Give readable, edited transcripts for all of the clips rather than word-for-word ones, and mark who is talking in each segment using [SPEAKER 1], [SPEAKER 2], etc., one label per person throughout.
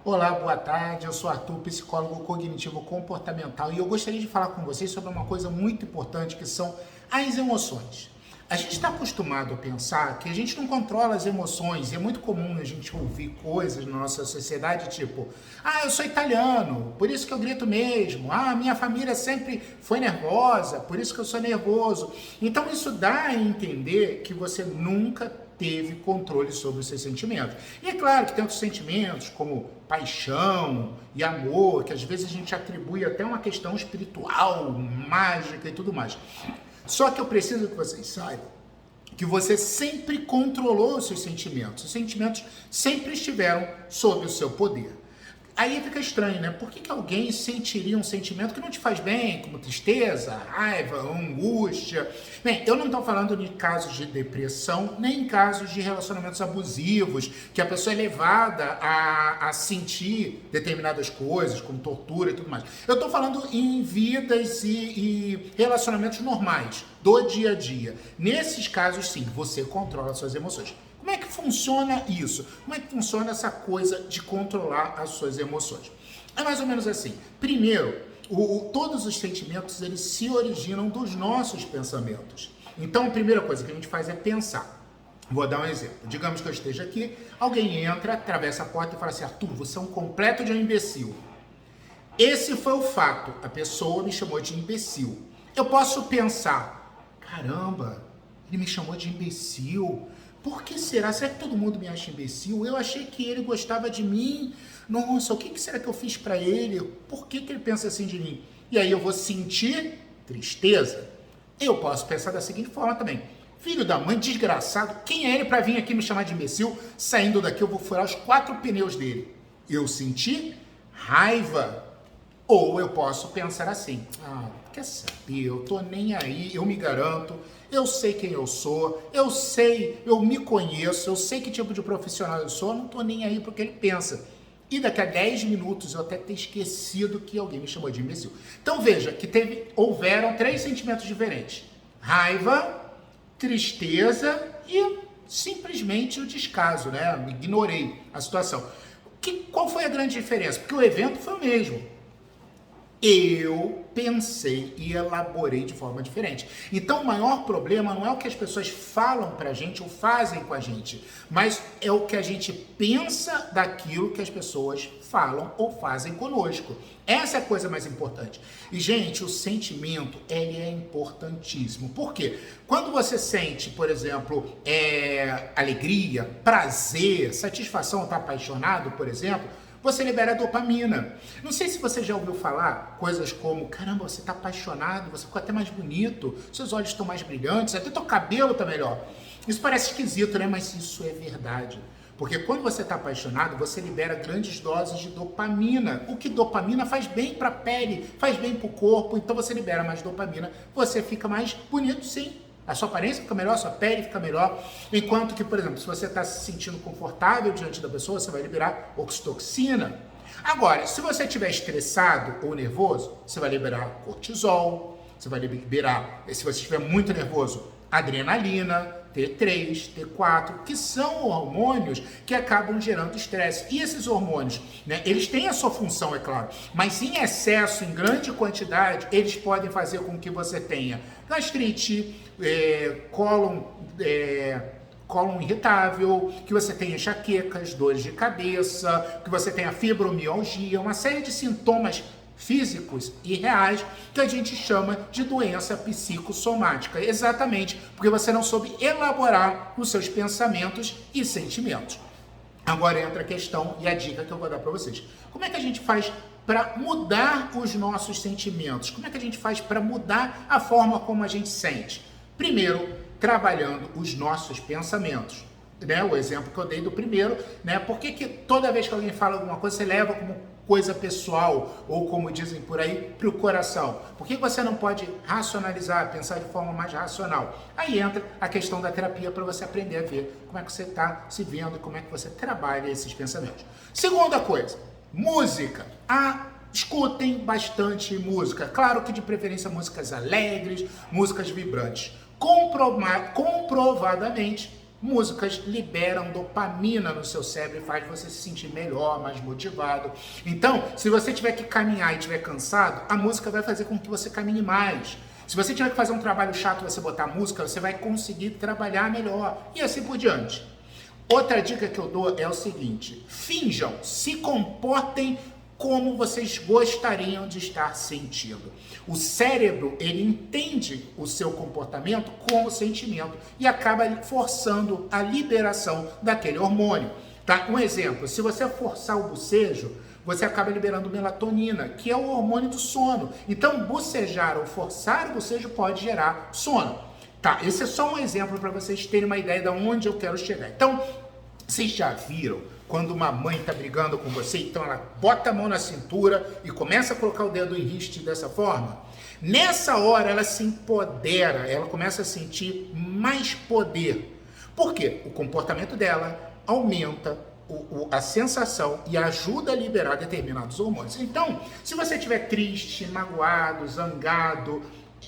[SPEAKER 1] Olá, boa tarde. Eu sou Arthur, psicólogo cognitivo comportamental, e eu gostaria de falar com vocês sobre uma coisa muito importante que são as emoções. A gente está acostumado a pensar que a gente não controla as emoções, e é muito comum a gente ouvir coisas na nossa sociedade tipo: eu sou italiano, por isso que eu grito mesmo. Minha família sempre foi nervosa, por isso que eu sou nervoso. Então isso dá a entender que você nunca teve controle sobre os seus sentimentos. E é claro que tem outros sentimentos, como paixão e amor, que às vezes a gente atribui até uma questão espiritual, mágica e tudo mais. Só que eu preciso que vocês saibam que você sempre controlou os seus sentimentos. Os sentimentos sempre estiveram sob o seu poder. Aí fica estranho, né? Por que alguém sentiria um sentimento que não te faz bem, como tristeza, raiva, angústia? Bem, eu não estou falando de casos de depressão, nem em casos de relacionamentos abusivos, que a pessoa é levada a sentir determinadas coisas, como tortura e tudo mais. Eu estou falando em vidas e relacionamentos normais, do dia a dia. Nesses casos, sim, você controla suas emoções. Como é que funciona isso? Como é que funciona essa coisa de controlar as suas emoções? É mais ou menos assim. Primeiro, todos os sentimentos, eles se originam dos nossos pensamentos. Então, a primeira coisa que a gente faz é pensar. Vou dar um exemplo. Digamos que eu esteja aqui, alguém entra, atravessa a porta e fala assim: Arthur, você é um completo de um imbecil. Esse foi o fato. A pessoa me chamou de imbecil. Eu posso pensar: caramba, ele me chamou de imbecil. Por que será? Será que todo mundo me acha imbecil? Eu achei que ele gostava de mim. Nossa, o que será que eu fiz pra ele? Por que ele pensa assim de mim? E aí eu vou sentir tristeza. Eu posso pensar da seguinte forma também: filho da mãe, desgraçado, quem é ele pra vir aqui me chamar de imbecil? Saindo daqui eu vou furar os 4 pneus dele. Eu senti raiva. Ou eu posso pensar assim: quer saber, eu tô nem aí, eu me garanto, eu sei quem eu sou, eu me conheço, eu sei que tipo de profissional eu sou, não tô nem aí porque ele pensa. E daqui a 10 minutos eu até ter esquecido que alguém me chamou de imbecil. Então veja que houveram 3 sentimentos diferentes: raiva, tristeza e simplesmente o descaso, né? Ignorei a situação. Qual foi a grande diferença? Porque o evento foi o mesmo. Eu pensei e elaborei de forma diferente. Então o maior problema não é o que as pessoas falam pra gente ou fazem com a gente, mas é o que a gente pensa daquilo que as pessoas falam ou fazem conosco. Essa é a coisa mais importante. E, gente, o sentimento, ele é importantíssimo. Por quê? Quando você sente, por exemplo, alegria, prazer, satisfação, tá apaixonado, por exemplo, você libera dopamina. Não sei se você já ouviu falar coisas como: caramba, você está apaixonado, você ficou até mais bonito, seus olhos estão mais brilhantes, até teu cabelo está melhor. Isso parece esquisito, né? Mas isso é verdade. Porque quando você está apaixonado, você libera grandes doses de dopamina. O que dopamina faz bem para a pele, faz bem para o corpo, então você libera mais dopamina, você fica mais bonito, sim. A sua aparência fica melhor, a sua pele fica melhor. Enquanto que, por exemplo, se você está se sentindo confortável diante da pessoa, você vai liberar oxitocina. Agora, se você estiver estressado ou nervoso, você vai liberar cortisol, você vai liberar, se você estiver muito nervoso, adrenalina, T3, T4, que são hormônios que acabam gerando estresse. E esses hormônios, né, eles têm a sua função, é claro, mas em excesso, em grande quantidade, eles podem fazer com que você tenha gastrite, cólon irritável, que você tenha enxaquecas, dores de cabeça, que você tenha fibromialgia, uma série de sintomas físicos e reais que a gente chama de doença psicossomática, exatamente porque você não soube elaborar os seus pensamentos e sentimentos. Agora entra a questão e a dica que eu vou dar para vocês. Como é que a gente faz para mudar os nossos sentimentos? Como é que a gente faz para mudar a forma como a gente sente? Primeiro, trabalhando os nossos pensamentos. Né? O exemplo que eu dei do primeiro, né? Por que toda vez que alguém fala alguma coisa, você leva como coisa pessoal, ou como dizem por aí, para o coração? Por que você não pode racionalizar, pensar de forma mais racional? Aí entra a questão da terapia para você aprender a ver como é que você está se vendo, como é que você trabalha esses pensamentos. Segunda coisa, música. Escutem bastante música. Claro que de preferência músicas alegres, músicas vibrantes. Comprovadamente, Músicas liberam dopamina no seu cérebro e faz você se sentir melhor, mais motivado. Então, se você tiver que caminhar e estiver cansado, a música vai fazer com que você caminhe mais. Se você tiver que fazer um trabalho chato e você botar música, você vai conseguir trabalhar melhor. E assim por diante. Outra dica que eu dou é o seguinte: finjam, se comportem como vocês gostariam de estar sentindo. O cérebro, ele entende o seu comportamento com o sentimento e acaba forçando a liberação daquele hormônio. Tá? Um exemplo, se você forçar o bocejo, você acaba liberando melatonina, que é o hormônio do sono. Então, bocejar ou forçar o bocejo pode gerar sono. Tá, esse é só um exemplo para vocês terem uma ideia de onde eu quero chegar. Então, vocês já viram quando uma mãe está brigando com você, então ela bota a mão na cintura e começa a colocar o dedo em riste dessa forma? Nessa hora ela se empodera, ela começa a sentir mais poder. Por quê? O comportamento dela aumenta a sensação e ajuda a liberar determinados hormônios. Então, se você estiver triste, magoado, zangado,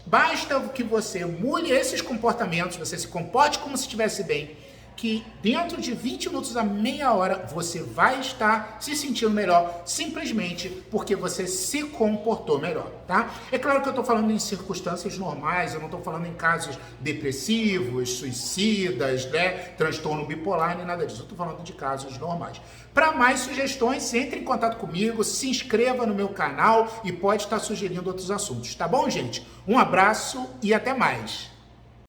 [SPEAKER 1] basta que você mude esses comportamentos, você se comporte como se estivesse bem, que dentro de 20 minutos a meia hora você vai estar se sentindo melhor, simplesmente porque você se comportou melhor, tá? É claro que eu estou falando em circunstâncias normais, eu não estou falando em casos depressivos, suicidas, né, transtorno bipolar, nem nada disso, eu estou falando de casos normais. Para mais sugestões, entre em contato comigo, se inscreva no meu canal e pode estar sugerindo outros assuntos, tá bom, gente? Um abraço e até mais!